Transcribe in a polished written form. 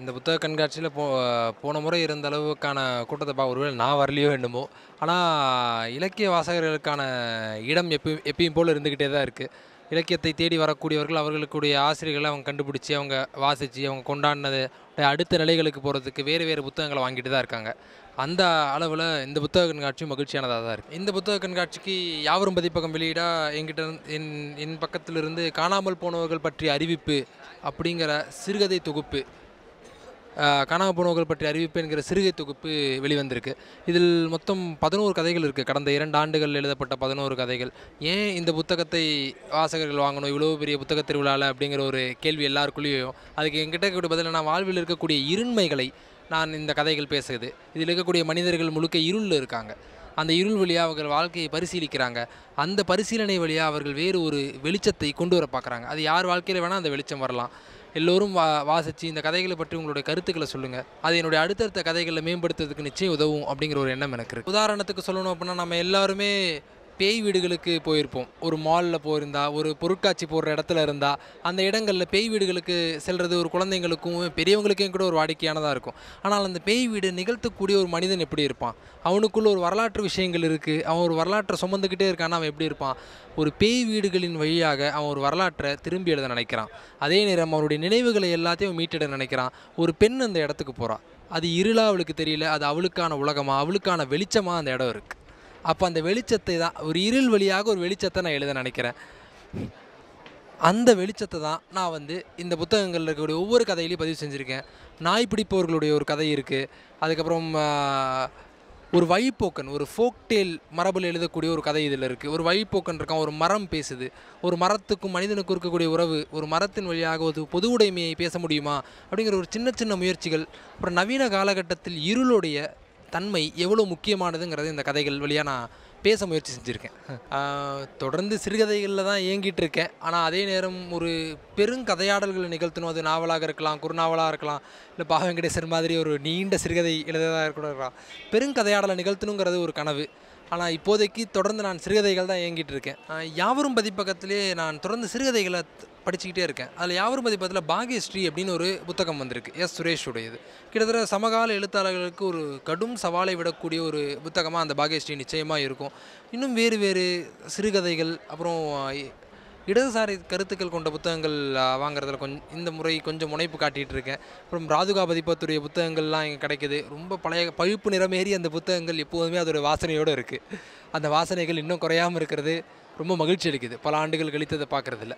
இந்த புத்தக கண்காட்சியில போன முறை இருந்த அளவுக்கான கூட்டத்த ஒருவேளை நான் வரலையோ என்னமோ! ஆனா, இலக்கிய வாசகர்களுக்கான இடம் எப்பயும் போல இருந்துகிட்டே தான் இருக்கு. இலக்கியத்தை தேடி வரக்கூடியவர்கள் அவர்களுக்குடைய ஆசிரியர்கள அவங்க கண்டுபிடிச்சு, அவங்க வாசிச்சு, அவங்க கொண்டாடினது அடுத்த நிலைகளுக்கு போறதுக்கு வேறு வேறு புத்தகங்கள வாங்கிட்டு தான் இருக்காங்க. அந்த அளவுல இந்த புத்தக கண்காட்சியும் மகிழ்ச்சியானதா தான் இருக்கு. இந்த புத்தக கண்காட்சிக்கு யாவரும் பதிப்பகம் வெளியீடா என்கிட்ட என் என் பக்கத்திலிருந்து காணாமல் போனவர்கள் பற்றிய அறிவிப்பு அப்படிங்கிற சிறுகதை தொகுப்பு காணாமல் போனவர்கள் பற்றிய அறிவிப்பு என்கிற சிறுகதை தொகுப்பு வெளிவந்திருக்கு. இதில் மொத்தம் 11 கதைகள் இருக்குது. கடந்த 2 ஆண்டுகள் எழுதப்பட்ட 11 கதைகள். ஏன் இந்த புத்தகத்தை வாசகர்கள் வாங்கணும் இவ்வளோ பெரிய புத்தக திருவிழால அப்படிங்கிற ஒரு கேள்வி எல்லாருக்குள்ளேயும். அதுக்கு என்கிட்ட இருக்கக்கூடிய பதில் நான் வாழ்வில் இருக்கக்கூடிய இருண்மைகளை நான் இந்த கதைகள் பேசுது. இதில் இருக்கக்கூடிய மனிதர்கள் முழுக்க இருளில் இருக்காங்க. அந்த இருள் வழியா அவர்கள் வாழ்க்கையை பரிசீலிக்கிறாங்க. அந்த பரிசீலனை வழியா அவர்கள் வேறு ஒரு வெளிச்சத்தை கொண்டு வர பார்க்குறாங்க. அது யார் வாழ்க்கையில வேணால் அந்த வெளிச்சம் வரலாம். எல்லோரும் வாசிச்சு இந்த கதைகளை பற்றி உங்களுடைய கருத்துக்களை சொல்லுங்கள். அது என்னுடைய அடுத்தடுத்த கதைகளை மேம்படுத்துறதுக்கு நிச்சயம் உதவும் அப்படிங்கிற ஒரு எண்ணம் எனக்கு இருக்குது. உதாரணத்துக்கு சொல்லணும் அப்படின்னா நம்ம எல்லாருமே பேய் வீடுகளுக்கு போயிருப்போம். ஒரு மாலில் போயிருந்தா, ஒரு பொருட்காட்சி போடுற இடத்துல இருந்தால், அந்த இடங்களில் பேய் வீடுகளுக்கு செல்வது ஒரு குழந்தைங்களுக்கும் பெரியவங்களுக்கும் கூட ஒரு வாடிக்கையானதாக இருக்கும். ஆனால் அந்த பேய் வீடு நிகழ்த்தக்கூடிய ஒரு மனிதன் எப்படி இருப்பான்? அவனுக்குள்ள ஒரு வரலாற்று விஷயங்கள் இருக்குது. அவன் ஒரு வரலாற்றை சுமந்துக்கிட்டே இருக்கான்னா அவன் எப்படி இருப்பான்? ஒரு பேய் வீடுகளின் வழியாக அவன் ஒரு வரலாற்றை திரும்பி எழுத நினைக்கிறான். அதே நேரம் அவனுடைய நினைவுகளை எல்லாத்தையும் மீட்டெட நினைக்கிறான். ஒரு பெண் அந்த இடத்துக்கு போகிறான். அது இருளா அவளுக்கு தெரியல. அது அவளுக்கான உலகமா, அவளுக்கான வெளிச்சமா அந்த இடம் இருக்குது. அப்போ அந்த வெளிச்சத்தை தான் ஒரு இருள் வழியாக ஒரு வெளிச்சத்தை நான் எழுத நினைக்கிறேன். அந்த வெளிச்சத்தை தான் நான் இந்த புத்தகங்களில் இருக்கக்கூடிய ஒவ்வொரு கதையிலையும் பதிவு செஞ்சுருக்கேன். நாய் பிடிப்பவர்களுடைய ஒரு கதை இருக்குது. அதுக்கப்புறம் ஒரு வழிப்போக்கன், ஒரு ஃபோக்டேல் மரபில் எழுதக்கூடிய ஒரு கதை இதில் இருக்குது. ஒரு வழிப்போக்கன் இருக்கான், ஒரு மரம் பேசுது. ஒரு மரத்துக்கும் மனிதனுக்கும் இருக்கக்கூடிய உறவு, ஒரு மரத்தின் வழியாக ஒரு பொது உடைமையை பேச முடியுமா அப்படிங்கிற ஒரு சின்ன சின்ன முயற்சிகள். அப்புறம் நவீன காலகட்டத்தில் இருளுடைய தன்மை எவ்வளோ முக்கியமானதுங்கிறது இந்த கதைகள் வழியாக நான் பேச முயற்சி செஞ்சுருக்கேன். தொடர்ந்து சிறுகதைகளில் தான் இயங்கிட்டு இருக்கேன். ஆனால் அதே நேரம் ஒரு பெருங்கதையாடல்களை நிகழ்த்தணும். அது நாவலாக இருக்கலாம், குறுநாவலாக இருக்கலாம், இல்லை பா. வெங்கடேசன் மாதிரி ஒரு நீண்ட சிறுகதை எழுததாக கூட இருக்கலாம். பெருங்கதையாடலை நிகழ்த்தணுங்கிறது ஒரு கனவு. ஆனால் இப்போதைக்கு தொடர்ந்து நான் சிறுகதைகள் தான் இயங்கிட்டு இருக்கேன். யாவரும் பதிப்பகத்திலே நான் தொடர்ந்து சிறுகதைகளை படிச்சுக்கிட்டே இருக்கேன். அதில் யாவரும் பதிப்பகத்தில் பாக்யஸ்ரீ அப்படின்னு ஒரு புத்தகம் வந்திருக்கு. எஸ் சுரேஷுடையது. கிட்டத்தட்ட சமகால எழுத்தாளர்களுக்கு ஒரு கடும் சவாலை விடக்கூடிய ஒரு புத்தகமாக அந்த பாக்யஸ்ரீ நிச்சயமாக இருக்கும். இன்னும் வேறு வேறு சிறுகதைகள், அப்புறம் இடதுசாரி கருத்துக்கள் கொண்ட புத்தகங்கள் வாங்குறதுல இந்த முறை கொஞ்சம் முனைப்பு காட்டிகிட்டு இருக்கேன். அப்புறம் ராதுகா பதிப்பகத்துடைய புத்தகங்கள்லாம் இங்கே கிடைக்குது. ரொம்ப பழைய பழுப்பு நிறமேறி அந்த புத்தகங்கள் எப்போதுமே அதோட வாசனையோடு இருக்குது. அந்த வாசனைகள் இன்னும் குறையாமல் இருக்கிறது ரொம்ப மகிழ்ச்சி அளிக்குது. பல ஆண்டுகள் கழித்து அதை பார்க்குறதில்ல.